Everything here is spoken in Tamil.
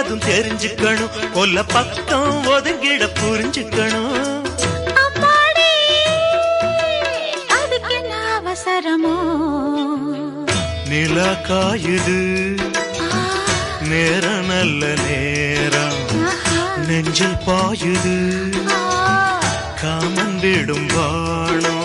கொல்றதும் தெரிஞ்சுக்கணும், கொல்ல பக்கம் ஒதுங்கிட புரிஞ்சுக்கணும். அதுக்கு என்ன அவசரமோ? நிலா காயுது, நேரம் நல்ல நேரம், நெஞ்சில் பாயுது காமன் விடும் வாணம்.